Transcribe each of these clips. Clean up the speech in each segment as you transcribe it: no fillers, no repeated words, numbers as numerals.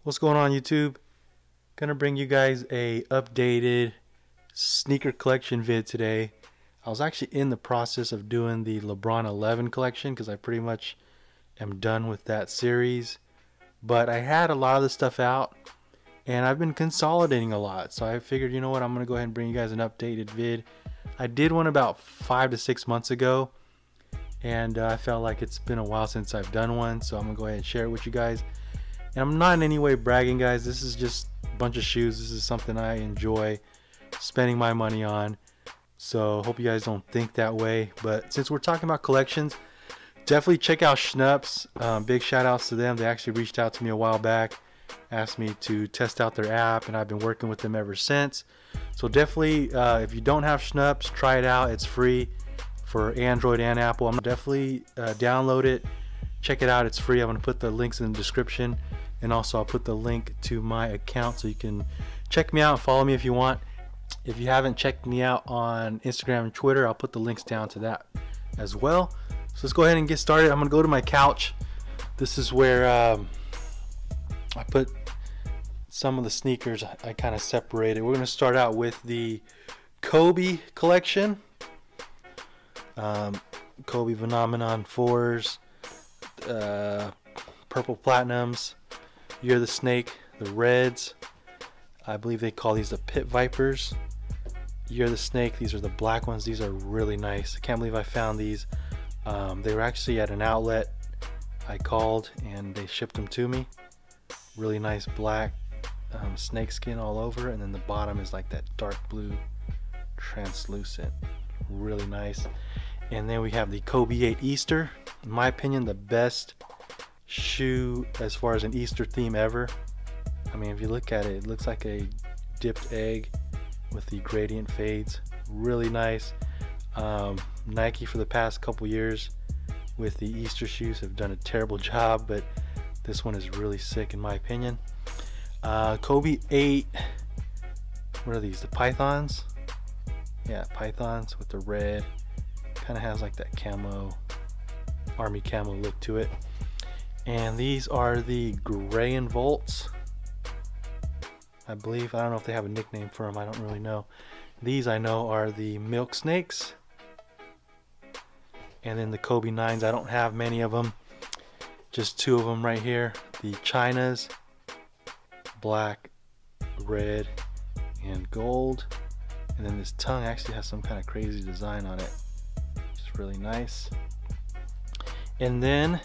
What's going on, YouTube? Gonna bring you guys a updated sneaker collection vid today. I was actually in the process of doing the Lebron 11 collection because I pretty much am done with that series, but I had a lot of the stuff out and I've been consolidating a lot, so I figured, you know what, I'm gonna go ahead and bring you guys an updated vid. I did one about 5 to 6 months ago, and I felt like it's been a while since I've done one, so I'm gonna go ahead and share it with you guys. And I'm not in any way bragging, guys. This is just a bunch of shoes. This is something I enjoy spending my money on. So hope you guys don't think that way. But since we're talking about collections, definitely check out Schnups. Big shout outs to them. They actually reached out to me a while back, asked me to test out their app, and I've been working with them ever since. So definitely, if you don't have Schnups, try it out. It's free for Android and Apple. I'm definitely download it. Check it out. It's free. I'm going to put the links in the description, and also I'll put the link to my account so you can check me out and follow me if you want. If you haven't checked me out on Instagram and Twitter, I'll put the links down to that as well. So let's go ahead and get started. I'm going to go to my couch. This is where I put some of the sneakers I kind of separated. We're going to start out with the Kobe collection. Kobe Phenomenon 4s. Purple Platinums, You're the Snake, the Reds, I believe they call these the Pit Vipers. You're the Snake, these are the black ones. These are really nice. I can't believe I found these. They were actually at an outlet. I called and they shipped them to me. Really nice black snake skin all over, and then the bottom is like that dark blue translucent. Really nice. And then we have the Kobe 8 Easter. In my opinion, the best shoe as far as an Easter theme ever. I mean, if you look at it, it looks like a dipped egg with the gradient fades. Really nice. Nike for the past couple years with the Easter shoes have done a terrible job, but this one is really sick in my opinion. Kobe 8, what are these, the Pythons? Yeah, Pythons with the red. Kind of has like that camo, army camo look to it. And these are the Gray and Volts, I believe. I don't know if they have a nickname for them. I don't really know. These I know are the Milk Snakes. And then the Kobe 9s, I don't have many of them. Just 2 of them right here. The Chinas, black, red, and gold. And then this tongue actually has some kind of crazy design on it. Really nice. And then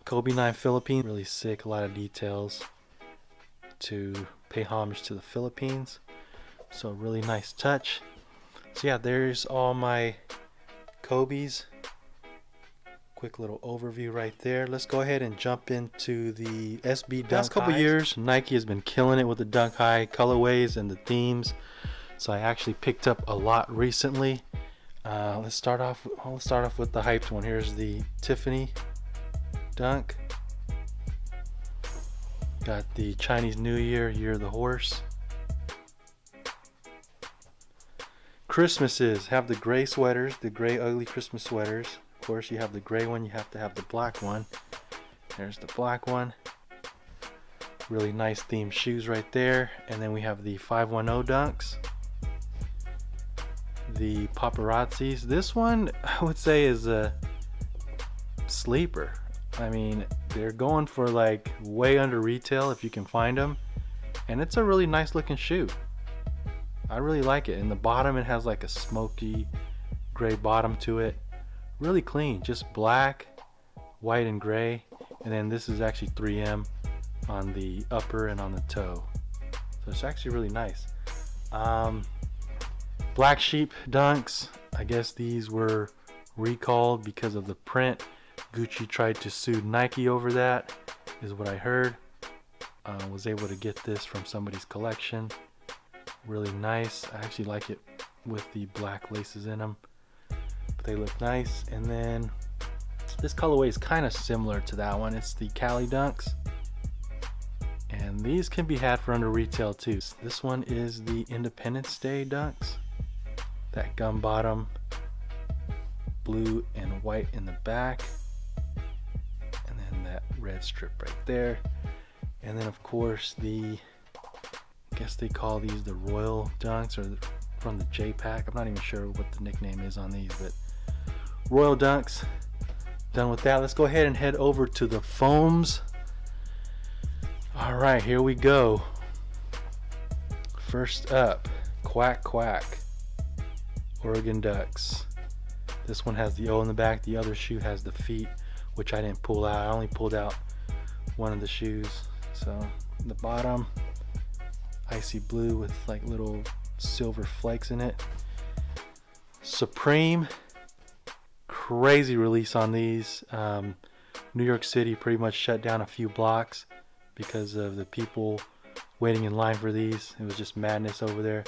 Kobe 9 Philippines, really sick, a lot of details to pay homage to the Philippines, so really nice touch. So yeah, there's all my Kobe's. Quick little overview right there. Let's go ahead and jump into the SB Dunk. Last couple years Nike has been killing it with the Dunk High colorways and the themes, so I actually picked up a lot recently. Let's start off with the hyped one. Here's the Tiffany Dunk. Got the Chinese New Year, Year of the Horse. Christmases have the gray sweaters, the gray ugly Christmas sweaters. Of course, you have the gray one, you have to have the black one. There's the black one. Really nice themed shoes right there. And then we have the 510 Dunks. The Paparazzis. This one I would say is a sleeper. I mean, they're going for like way under retail if you can find them, and it's a really nice looking shoe. I really like it. In the bottom it has like a smoky gray bottom to it. Really clean, just black, white, and gray. And then this is actually 3M on the upper and on the toe, so it's actually really nice. Black Sheep Dunks, I guess these were recalled because of the print. Gucci tried to sue Nike over that, is what I heard. Was able to get this from somebody's collection. Really nice. I actually like it with the black laces in them, but they look nice. And then this colorway is kind of similar to that one. It's the Cali Dunks, and these can be had for under retail too. This one is the Independence Day Dunks. That gum bottom, blue and white in the back, and then that red strip right there. And then of course I guess they call these the Royal Dunks, or from the J-Pack. I'm not even sure what the nickname is on these, but Royal Dunks. Done with that. Let's go ahead and head over to the foams. All right, here we go. First up, Quack Quack Oregon Ducks. This one has the O in the back. The other shoe has the feet, which I didn't pull out. I only pulled out one of the shoes. So the bottom, icy blue with like little silver flakes in it. Supreme, crazy release on these. New York City pretty much shut down a few blocks because of the people waiting in line for these. It was just madness over there.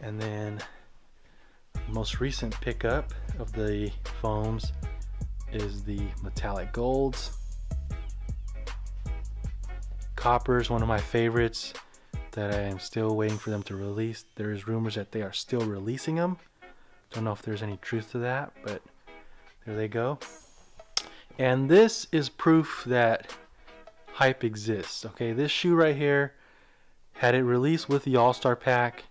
And then most recent pickup of the foams is the metallic golds. Copper's one of my favorites that I am still waiting for them to release. There's rumors that they are still releasing them. Don't know if there's any truth to that, but there they go. And this is proof that hype exists. Okay, this shoe right here, had it released with the All-Star pack,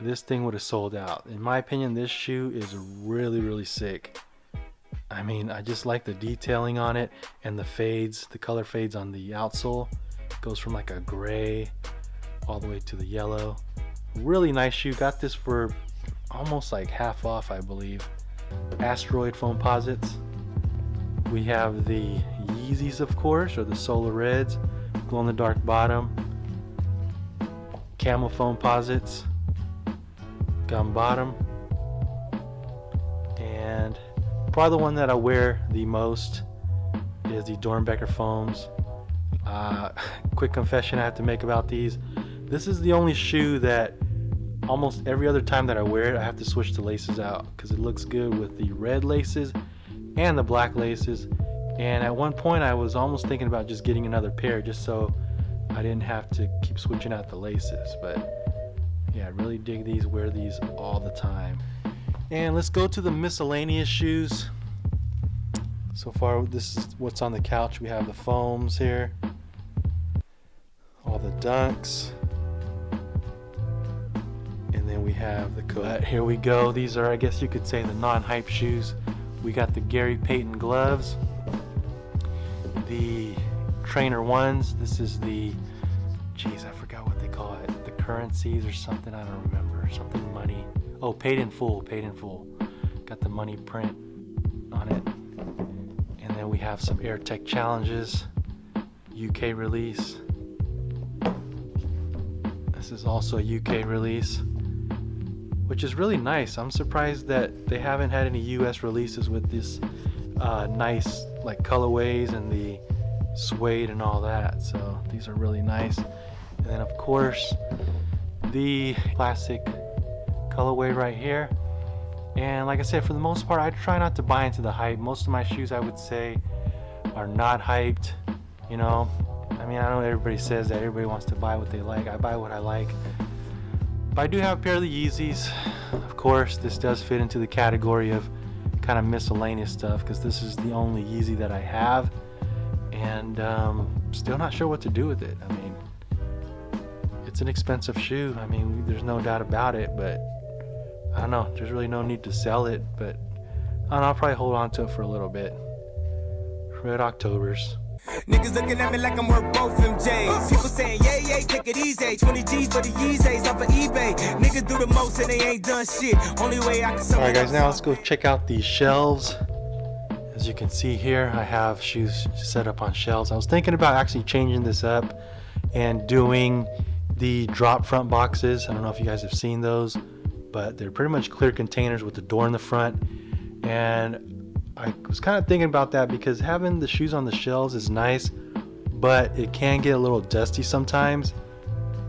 this thing would have sold out. In my opinion, this shoe is really, really sick. I mean, I just like the detailing on it and the fades, the color fades on the outsole. It goes from like a gray all the way to the yellow. Really nice shoe. Got this for almost like half off, I believe. Asteroid Foamposites. We have the Yeezys, of course, or the Solar Reds, glow in the dark bottom. Camel Foamposites, gum bottom, and probably the one that I wear the most is the Dornbecker foams. Quick confession I have to make about these. This is the only shoe that almost every other time that I wear it, I have to switch the laces out because it looks good with the red laces and the black laces. And at one point I was almost thinking about just getting another pair just so I didn't have to keep switching out the laces. But yeah, I really dig these, wear these all the time. And let's go to the miscellaneous shoes. So far this is what's on the couch. We have the foams here, all the dunks, and then we have the coat. Here we go. These are, I guess you could say, the non-hype shoes. We got the Gary Payton gloves, the trainer ones. This is the, geez, I forgot what they call it, the currencies or something, I don't remember, something money. Oh, paid in full, paid in full. Got the money print on it. And then we have some Air Tech challenges, UK release. This is also a UK release, which is really nice. I'm surprised that they haven't had any US releases with this nice like colorways and the suede and all that. So these are really nice. And then of course the classic colorway right here. And like I said, for the most part, I try not to buy into the hype. Most of my shoes, I would say, are not hyped. You know, I mean, I know everybody says that everybody wants to buy what they like. I buy what I like. But I do have a pair of the Yeezys. Of course, this does fit into the category of kind of miscellaneous stuff because this is the only Yeezy that I have. And still not sure what to do with it. I mean, it's an expensive shoe. I mean, there's no doubt about it, but I don't know, there's really no need to sell it, but I don't know, I'll probably hold on to it for a little bit. Red Octobers. Niggas looking at me like I'm worth both MJs. People saying, yeah, yeah, take it easy. 20 G's for the Yeezys off of eBay. Niggas do the most and they ain't done shit. Only way I can sum it up. Alright guys, now let's go check out these shelves. As you can see here, I have shoes set up on shelves. I was thinking about actually changing this up and doing the drop front boxes. I don't know if you guys have seen those, but they're pretty much clear containers with the door in the front. And I was kind of thinking about that because having the shoes on the shelves is nice, but it can get a little dusty sometimes.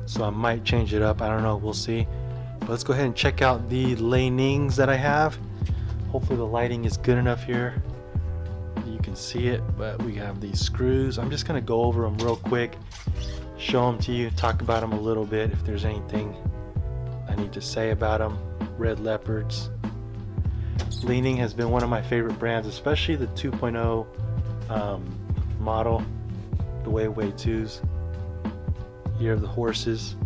So I might change it up. I don't know, we'll see. But let's go ahead and check out the Lanings that I have. Hopefully the lighting is good enough here. You can see it, but we have these screws. I'm just gonna go over them real quick, show them to you, talk about them a little bit if there's anything I need to say about them. Red Leopards. Leaning has been one of my favorite brands, especially the 2.0 model, the Way 2s. Year of the Horses.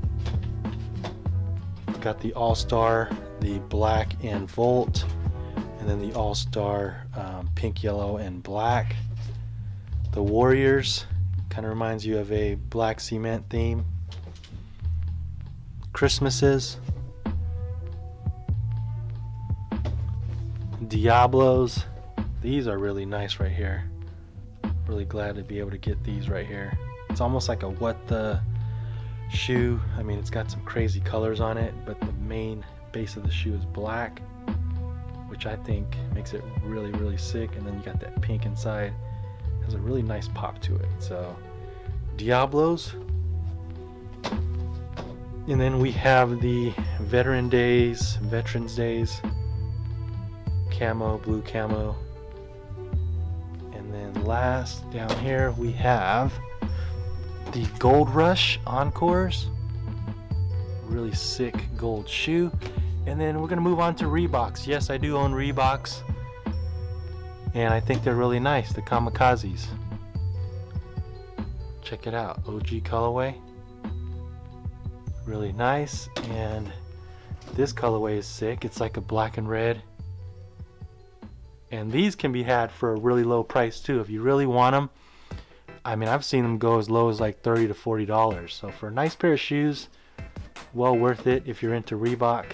Got the All-Star, the black and Volt, and then the All-Star pink, yellow, and black. The Warriors, kind of reminds you of a black cement theme. Christmases. Diablos. These are really nice right here. Really glad to be able to get these right here. It's almost like a what the shoe. I mean, it's got some crazy colors on it, but the main base of the shoe is black, which I think makes it really, really sick. And then you got that pink inside. It has a really nice pop to it. So Diablos. And then we have the Veterans Days camo, blue camo. And then last down here we have the Gold Rush Encores. Really sick gold shoe. And then we're gonna move on to Reeboks. Yes, I do own Reeboks, and I think they're really nice, the Kamikazes. Check it out, OG colorway. Really nice. And this colorway is sick. It's like a black and red. And these can be had for a really low price too if you really want them. I mean, I've seen them go as low as like $30 to $40. So for a nice pair of shoes, well worth it if you're into Reebok.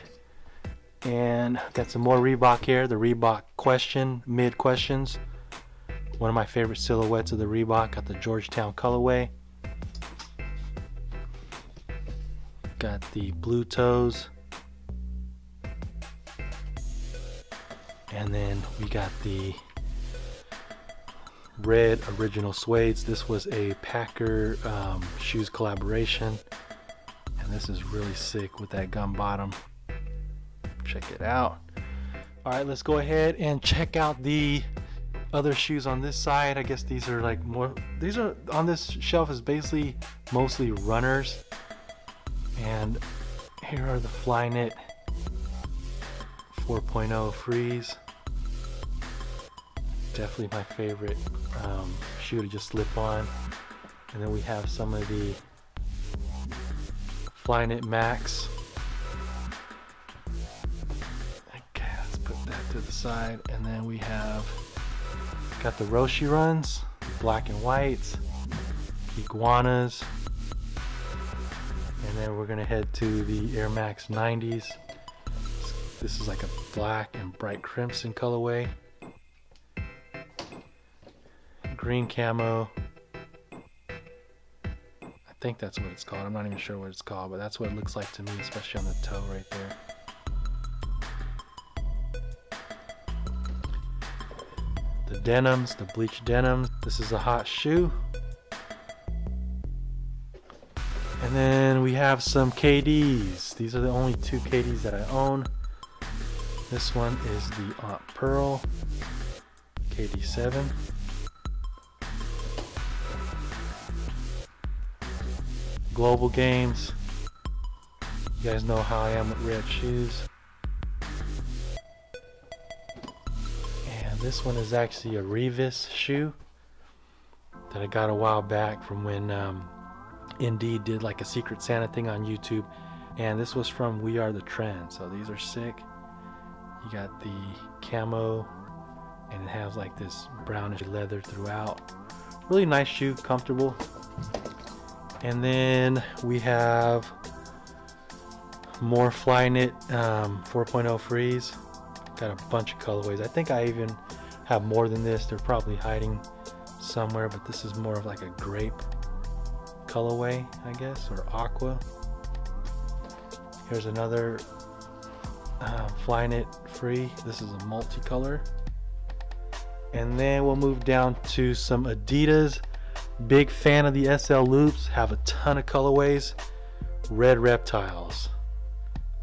And got some more Reebok here. The Reebok Mid Questions. One of my favorite silhouettes of the Reebok. Got the Georgetown colorway. Got the blue toes. And then we got the red original suedes. This was a Packer shoes collaboration, and this is really sick with that gum bottom. Check it out. All right, let's go ahead and check out the other shoes on this side. I guess these are like more, these are on this shelf is basically mostly runners. And here are the Flyknit 4.0 Freeze. Definitely my favorite shoe to just slip on. And then we have some of the Flyknit Max. Okay, let's put that to the side. And then we have got the Roshi Runs, black and whites, Iguanas. And then we're gonna head to the Air Max 90s. This is like a black and bright crimson colorway. Green camo. I think that's what it's called. I'm not even sure what it's called, but that's what it looks like to me, especially on the toe right there. The denims, the bleached denims. This is a hot shoe. And then we have some KDs. These are the only two KDs that I own. This one is the Aunt Pearl KD7. Global Games. You guys know how I am with red shoes. And this one is actually a Revis shoe that I got a while back from when Indeed did like a Secret Santa thing on YouTube. And this was from We Are the Trend. So these are sick. You got the camo, and it has like this brownish leather throughout. Really nice shoe, comfortable. And then we have more Flyknit 4.0 Freeze. Got a bunch of colorways. I think I even have more than this. They're probably hiding somewhere, but this is more of like a grape colorway, I guess, or aqua. Here's another Flyknit Free. This is a multicolor. And then we'll move down to some Adidas. Big fan of the SL Loops. Have a ton of colorways. Red Reptiles.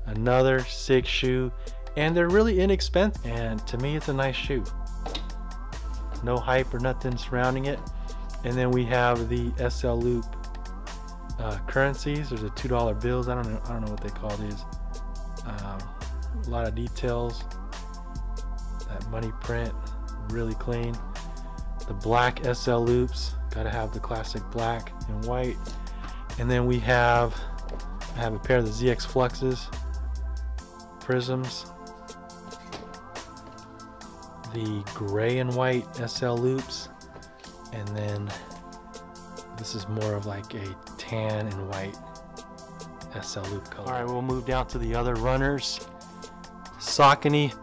Another sick shoe. And they're really inexpensive. And to me, it's a nice shoe. No hype or nothing surrounding it. And then we have the SL Loop currencies. There's the $2 bills. I don't know what they call these. A lot of details. That money print, really clean. The black SL Loops. Gotta have the classic black and white. And then I have a pair of the ZX Fluxes, Prisms, the gray and white SL Loops, and then this is more of like a tan and white SL Loop color. All right, we'll move down to the other runners. Saucony,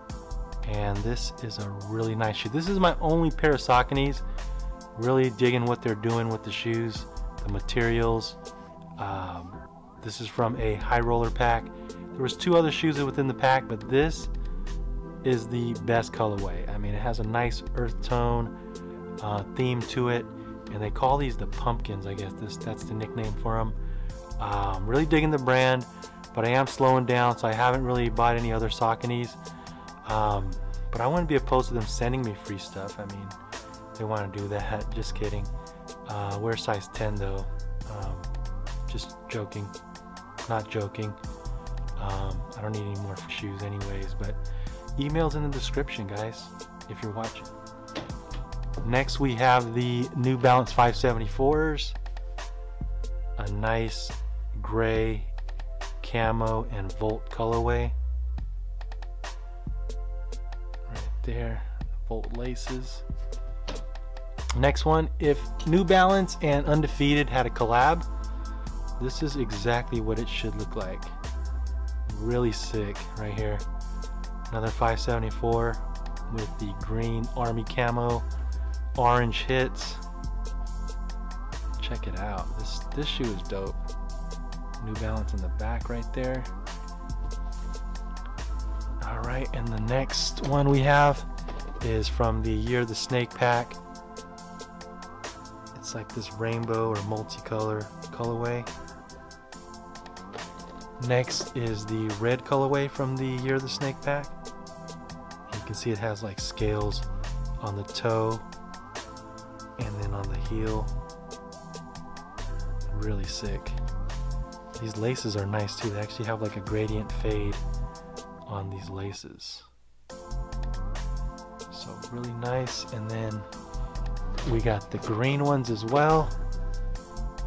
and this is a really nice shoe. This is my only pair of Sauconys. Really digging what they're doing with the shoes, the materials. This is from a high roller pack. There was 2 other shoes within the pack, but this is the best colorway. I mean, it has a nice earth tone theme to it, and they call these the pumpkins. I guess that's the nickname for them. Really digging the brand, but I am slowing down, so I haven't really bought any other Sauconys. But I wouldn't be opposed to them sending me free stuff. I mean, they want to do that. Just kidding. Wear size 10 though. Just joking. Not joking. I don't need any more shoes anyways, but email's in the description, guys, if you're watching. Next we have the New Balance 574s. A nice gray camo and Volt colorway. Right there, Volt laces. Next one, if New Balance and Undefeated had a collab, this is exactly what it should look like. Really sick right here. Another 574 with the green army camo, orange hits. Check it out. This shoe is dope. New Balance in the back right there. All right, and the next one we have is from the Year of the Snake pack. It's like this rainbow or multicolor colorway. Next is the red colorway from the Year of the Snake pack. You can see it has like scales on the toe and then on the heel. Really sick. These laces are nice too. They actually have like a gradient fade on these laces. So really nice. And then we got the green ones as well.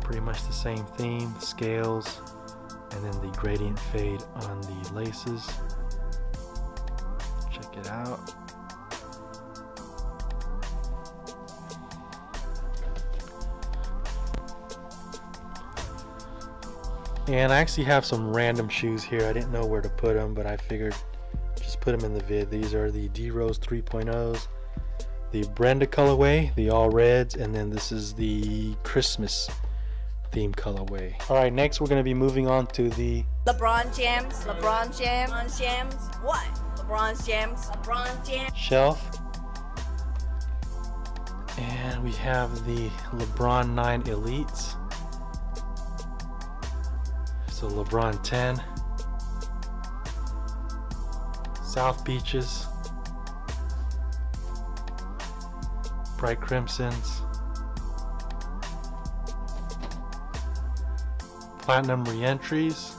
Pretty much the same theme, scales, and then the gradient fade on the laces. Check it out. And I actually have some random shoes here. I didn't know where to put them, but I figured just put them in the vid. These are the D-Rose 3.0s, the Brenda colorway, the all reds, and then this is the Christmas theme colorway. All right, next we're going to be moving on to the LeBron Jams, LeBron Jams, LeBron Jams, what? LeBron Jams, LeBron Jams shelf. And we have the LeBron 9 Elites. So LeBron 10. South Beaches. Bright Crimsons. Platinum Reentries.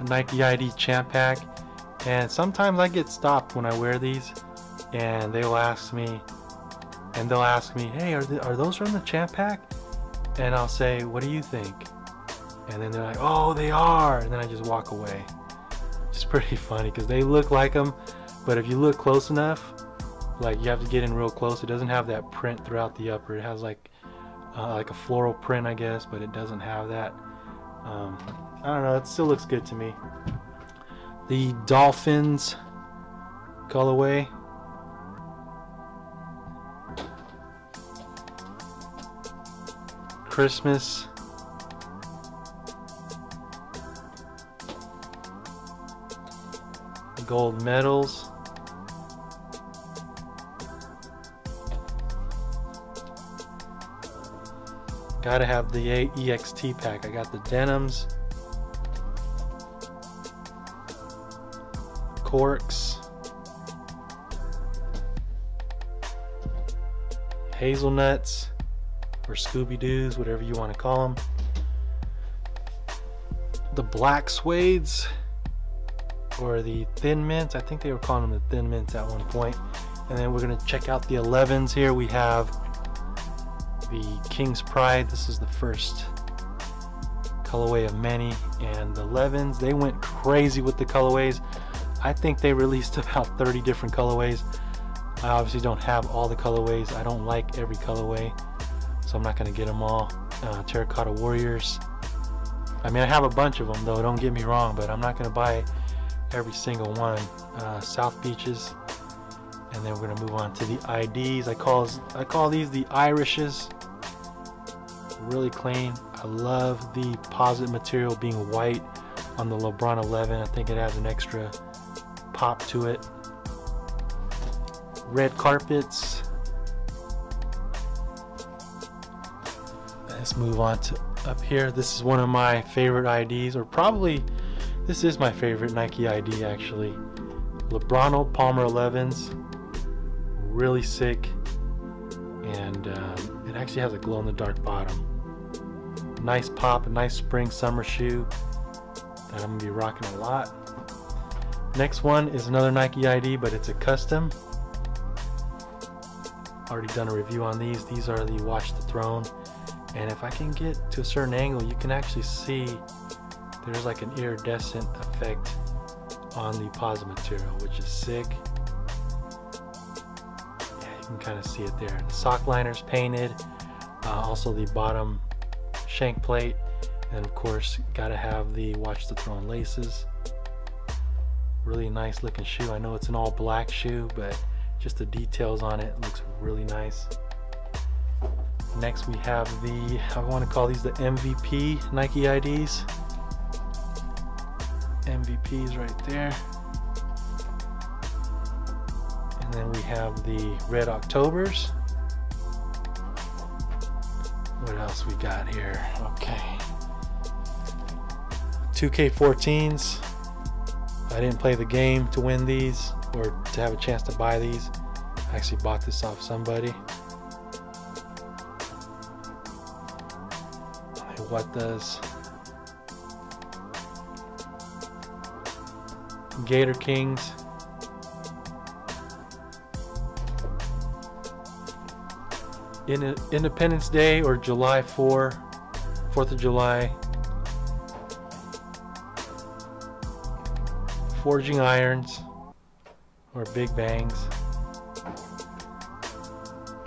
Nike ID Champ Pack. And sometimes I get stopped when I wear these, and they'll ask me, hey, are those from the Champ Pack? And I'll say, what do you think? And then they're like, oh, they are. And then I just walk away. It's pretty funny because they look like them, but if you look close enough, like you have to get in real close. It doesn't have that print throughout the upper. It has like a floral print, I guess, but it doesn't have that. I don't know. It still looks good to me. The Dolphins colorway. Christmas. Gold medals. Gotta have the EXT pack. I got the denims, corks, hazelnuts, or Scooby-Doos, whatever you want to call them. The black suedes, or the thin mints. I think they were calling them the thin mints at one point. And then we're going to check out the 11s here. We have the King's Pride. This is the first colorway of many, and the 11s, they went crazy with the colorways. I think they released about 30 different colorways. I obviously don't have all the colorways. I don't like every colorway, so I'm not going to get them all. Terracotta Warriors. I mean, I have a bunch of them though, don't get me wrong, but I'm not going to buy every single one. South Beaches, and then we're going to move on to the IDs. I call these the Irishes. Really clean. I love the posit material being white on the LeBron 11. I think it adds an extra pop to it. Red carpets. Let's move on to up here. This is one of my favorite IDs, or probably this is my favorite Nike ID actually. LeBron Palmer 11s. Really sick, and it actually has a glow-in-the-dark bottom. Nice pop, a nice spring summer shoe that I'm gonna be rocking a lot. Next one is another Nike ID, but it's a custom. Already done a review on these. These are the Watch the Throne, and if I can get to a certain angle, you can actually see there's like an iridescent effect on the posit material, which is sick. Yeah, you can kind of see it there. The sock liner's painted, also the bottom shank plate, and of course gotta have the Watch the Throne laces. Really nice looking shoe. I know it's an all black shoe, but just the details on it looks really nice. Next we have the, I want to call these the MVP Nike IDs. MVPs right there. And then we have the Red Octobers. What else we got here? Okay. 2K14s. I didn't play the game to win these or to have a chance to buy these. I actually bought this off somebody. What does Gator Kings. Independence Day or July 4th of July. Forging Irons or Big Bangs.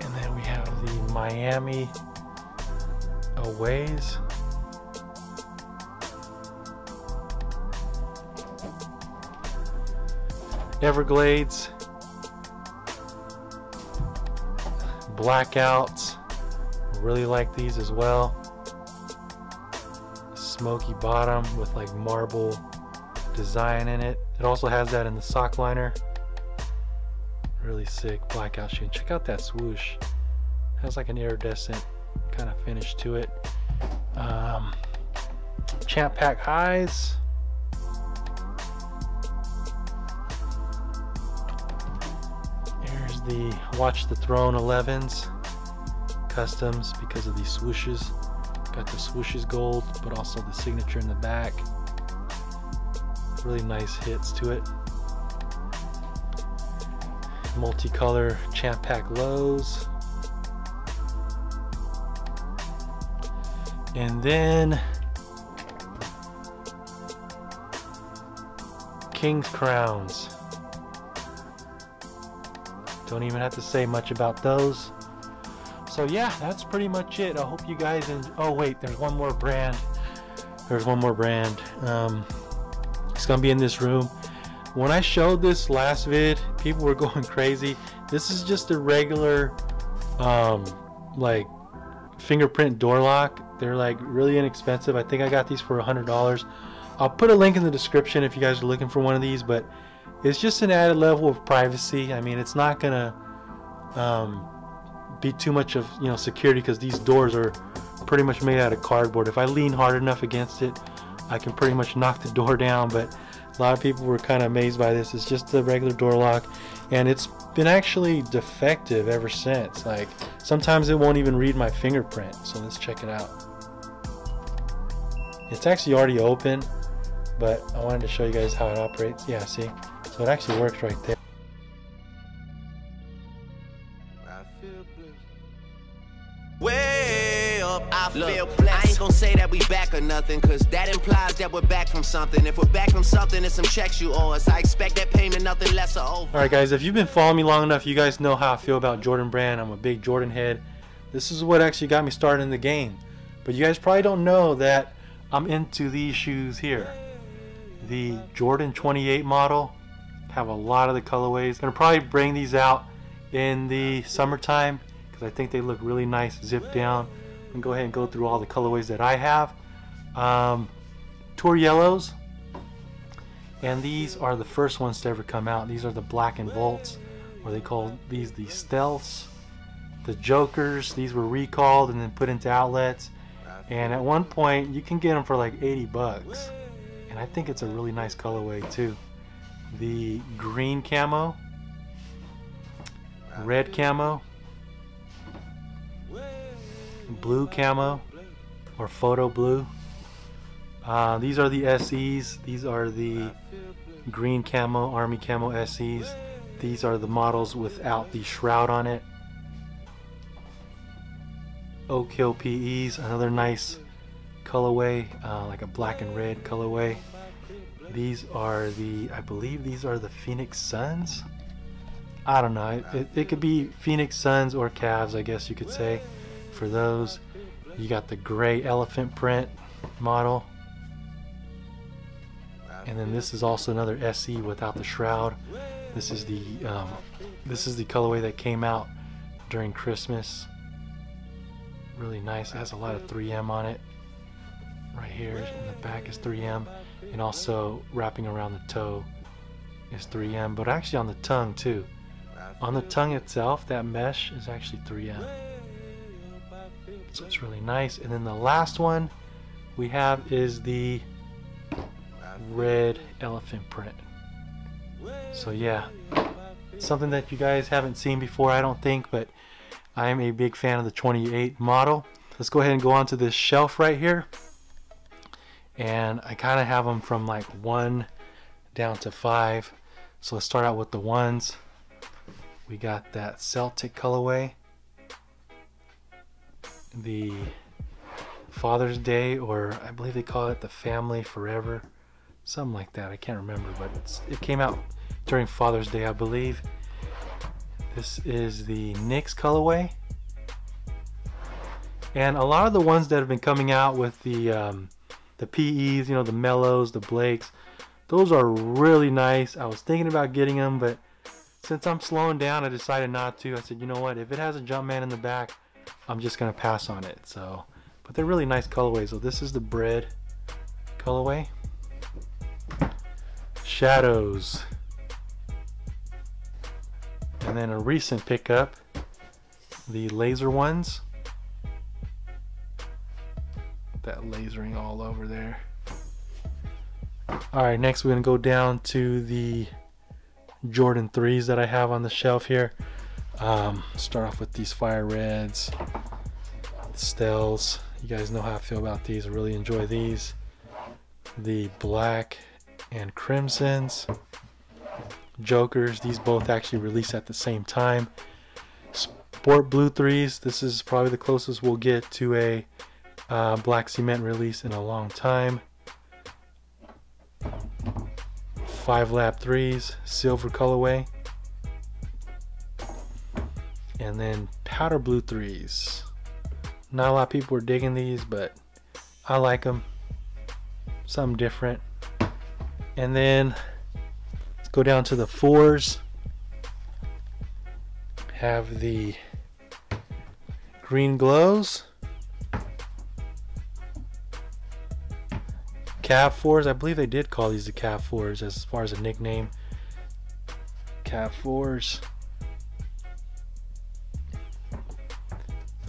And then we have the Miami Aways. Everglades. Blackouts. Really like these as well. Smoky bottom with like marble design in it. It also has that in the sock liner. Really sick blackout shoe. Check out that swoosh. It has like an iridescent kind of finish to it. Champ Pack highs. Here's the Watch the Throne 11s. Customs because of these swooshes. Got the swooshes gold, but also the signature in the back. Really nice hits to it. Multicolor Champ Pack lows. And then King's Crowns. Don't even have to say much about those. So yeah, that's pretty much it. I hope you guys oh wait, there's one more brand. There's one more brand. It's gonna be in this room. When I showed this last vid, people were going crazy. This is just a regular like fingerprint door lock. They're like really inexpensive. I think I got these for $100. I'll put a link in the description if you guys are looking for one of these, but it's just an added level of privacy. I mean, it's not gonna be too much of, you know, security, because these doors are pretty much made out of cardboard. If I lean hard enough against it, I can pretty much knock the door down. But a lot of people were kind of amazed by this. It's just a regular door lock, and it's been actually defective ever since. Like sometimes it won't even read my fingerprint. So let's check it out. It's actually already open, but I wanted to show you guys how it operates. Yeah, see? So it actually works right there. Way I feel blessed. I ain't gonna say that we back or nothing, cause that implies that we're back from something. If we're back from something, it's some checks you owe us. I expect that payment, nothing less or over. Alright guys, if you've been following me long enough, you guys know how I feel about Jordan Brand. I'm a big Jordan head. This is what actually got me started in the game. But you guys probably don't know that I'm into these shoes here. The Jordan 28 model. Have a lot of the colorways. Gonna probably bring these out in the summertime because I think they look really nice zipped down. I'm gonna go ahead and go through all the colorways that I have. Tour yellows, and these are the first ones to ever come out. These are the black and volts, or they call these the stealths. The jokers, these were recalled and then put into outlets, and at one point you can get them for like 80 bucks, and I think it's a really nice colorway too. The green camo, red camo, blue camo, or photo blue. These are the SEs. These are the green camo, army camo SEs. These are the models without the shroud on it. Oak Hill PEs, another nice colorway, like a black and red colorway. These are the, I believe these are the Phoenix Suns. I don't know, it could be Phoenix Suns or Cavs, I guess you could say. For those, you got the gray elephant print model, and then this is also another SE without the shroud. This is the colorway that came out during Christmas. Really nice. It has a lot of 3M on it. Right here in the back is 3M, and also wrapping around the toe is 3M, but actually on the tongue too. On the tongue itself, that mesh is actually 3M. So it's really nice. And then the last one we have is the red elephant print. So yeah, something that you guys haven't seen before, I don't think, but I am a big fan of the 28 model. Let's go ahead and go on to this shelf right here. And I kind of have them from like 1 down to 5. So let's start out with the ones. We got that Celtic colorway, the Father's Day, or I believe they call it the Family Forever, something like that. I can't remember, but it came out during Father's Day, I believe. This is the Knicks colorway, and a lot of the ones that have been coming out with the PEs, you know, the Mellows, the Blakes, those are really nice. I was thinking about getting them, but since I'm slowing down, I decided not to. I said, you know what, if it has a Jumpman in the back, I'm just gonna pass on it. So, but they're really nice colorways. So this is the bread colorway. Shadows. And then a recent pickup, the laser ones. That lasering all over there. Alright, next we're going to go down to the Jordan 3s that I have on the shelf here. Start off with these fire reds, Stels. You guys know how I feel about these. I really enjoy these. The black and crimsons. Jokers, these both actually released at the same time. Sport blue 3s, this is probably the closest we'll get to a black cement release in a long time. 5 lap 3s, silver colorway. And then powder blue 3s. Not a lot of people are digging these, but I like them. Something different. And then let's go down to the 4s. Have the green glows. Cav 4s. I believe they did call these the Cav 4s as far as a nickname. Cav 4s.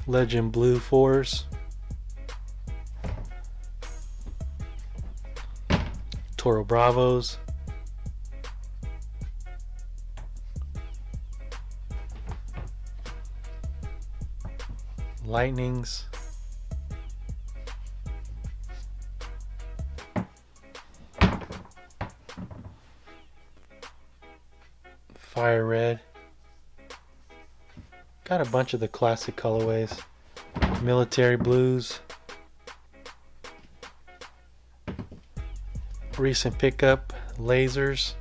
Legend blue 4s. Toro Bravos. Lightnings. Fire red. Got a bunch of the classic colorways. military blues. Recent pickup, lasers.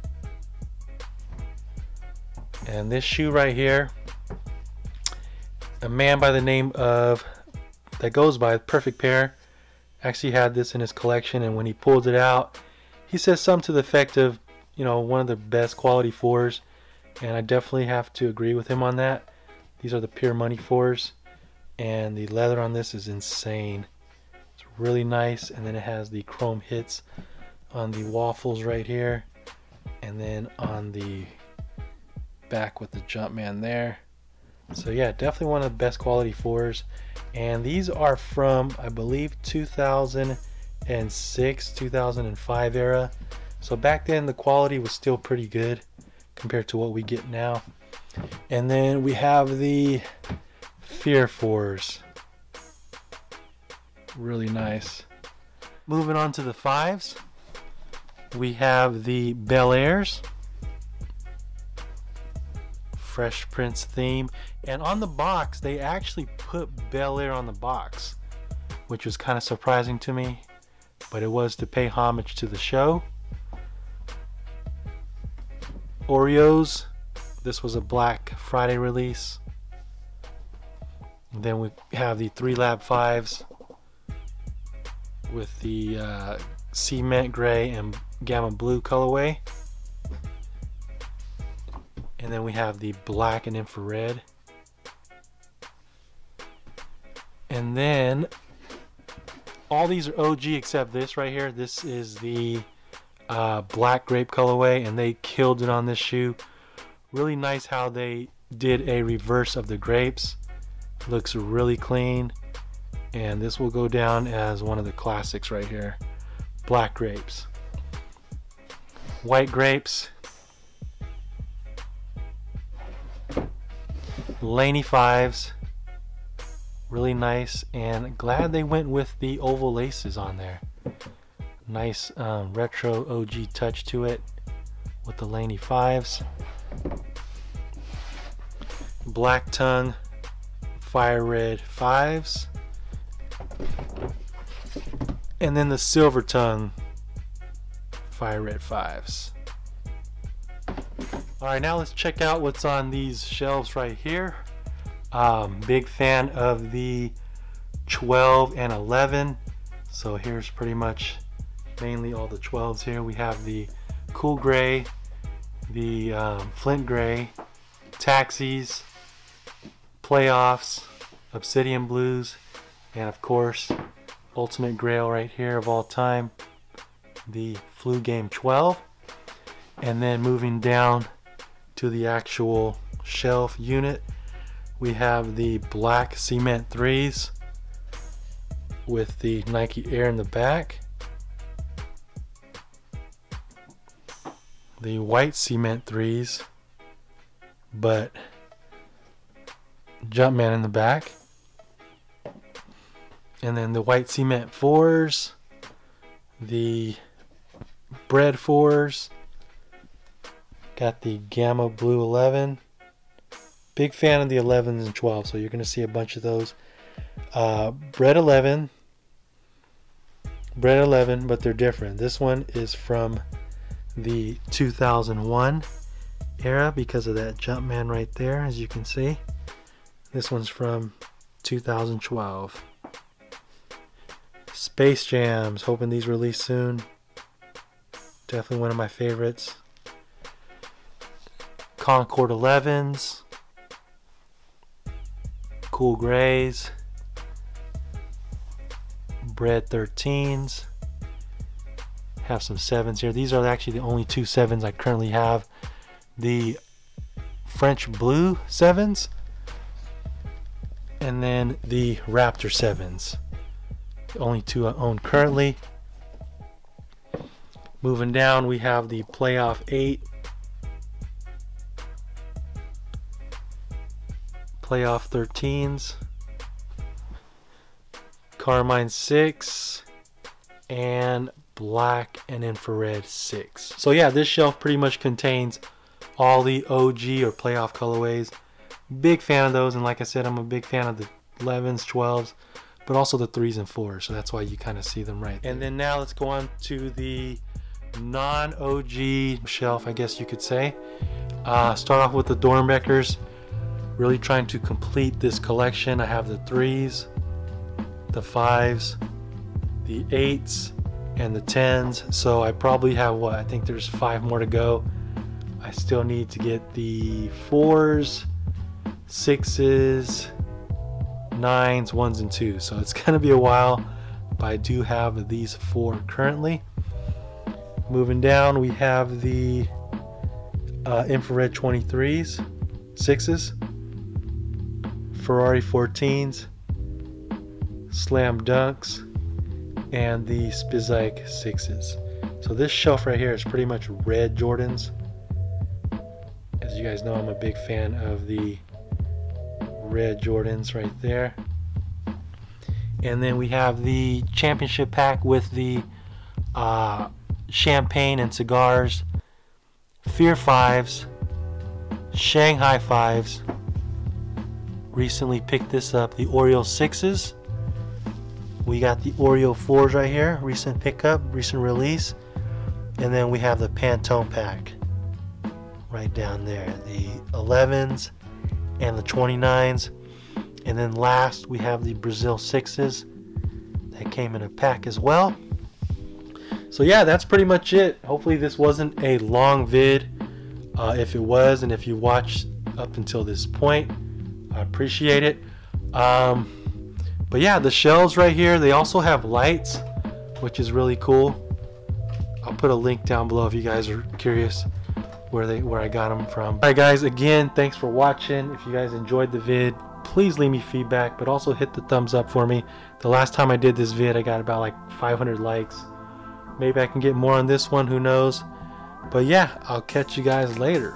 And this shoe right here, a man by the name of, that goes by Perfect Pair, actually had this in his collection, and when he pulled it out, he says something to the effect of, you know, one of the best quality 4s, and I definitely have to agree with him on that. These are the Pure Money 4s, and the leather on this is insane. It's really nice, and then it has the chrome hits on the waffles right here, and then on the back with the Jumpman there. So yeah, definitely one of the best quality 4s, and these are from, I believe, 2006 2005 era. So back then the quality was still pretty good compared to what we get now. And then we have the Fear 4s, really nice. Moving on to the 5s, we have the Bel Airs, Fresh Prince theme, and on the box they actually put Bel Air on the box, which was kind of surprising to me, but it was to pay homage to the show. Oreos, this was a Black Friday release. And then we have the 3 Lab 5s with the cement gray and gamma blue colorway. And then we have the black and infrared. And then all these are OG except this right here. This is the black grape colorway, and they killed it on this shoe. Really nice how they did a reverse of the grapes. Looks really clean, and this will go down as one of the classics right here. Black grapes, white grapes, Laney 5s, really nice, and glad they went with the oval laces on there. Nice retro OG touch to it with the Laney 5s. Black Tongue Fire Red 5s, and then the Silver Tongue Fire Red 5s. Alright, now let's check out what's on these shelves right here. Big fan of the 12 and 11, so here's pretty much mainly all the 12s here. We have the Cool Gray, the Flint Gray, Taxis, Playoffs, Obsidian Blues, and of course Ultimate Grail right here of all time, the Flu Game 12. And then moving down to the actual shelf unit, we have the black cement 3s with the Nike Air in the back, the white cement 3s but Jumpman in the back, and then the white cement 4s, the bread 4s, got the gamma blue 11. Big fan of the 11s and 12s, so you're going to see a bunch of those. Bread 11, but they're different. This one is from the 2001 era because of that Jumpman right there, as you can see. This one's from 2012. Space Jams, hoping these release soon. Definitely one of my favorites. Concord 11s, Cool Grays, Bread 13s. Have some 7s here. These are actually the only 2 7s I currently have. The French Blue 7s, and then the Raptor 7s. The only 2 I own currently. Moving down, we have the Playoff 8, Playoff 13s, Carmine 6, and black and infrared 6. So yeah, this shelf pretty much contains all the OG or playoff colorways. Big fan of those, and like I said, I'm a big fan of the 11s, 12s, but also the 3s and 4s, so that's why you kind of see them right there. And then now let's go on to the non-OG shelf, I guess you could say. Start off with the Dornbeckers. Really trying to complete this collection. I have the 3s, the 5s, the 8s, and the 10s. So I probably have, what, I think there's 5 more to go. I still need to get the 4s, 6s, 9s, 1s, and 2s. So it's gonna be a while, but I do have these 4 currently. Moving down, we have the infrared 23s, 6s, Ferrari 14s, Slam Dunks, and the Spizike 6s. So this shelf right here is pretty much red Jordans. As you guys know, I'm a big fan of the red Jordans right there. And then we have the championship pack with the champagne and cigars, Fear 5s, Shanghai 5s. Recently picked this up, the Oreo 6s. We got the Oreo 4s right here, recent pickup, recent release. And then we have the Pantone pack right down there, the 11s and the 29s. And then last we have the Brazil 6s that came in a pack as well. So yeah, that's pretty much it. Hopefully this wasn't a long vid. If it was, and if you watched up until this point, I appreciate it. But yeah, the shelves right here, they also have lights, which is really cool. I'll put a link down below if you guys are curious where I got them from. Alright guys, again, thanks for watching. If you guys enjoyed the vid, please leave me feedback, but also hit the thumbs up for me. The last time I did this vid, I got about like 500 likes. Maybe I can get more on this one, who knows. But yeah, I'll catch you guys later.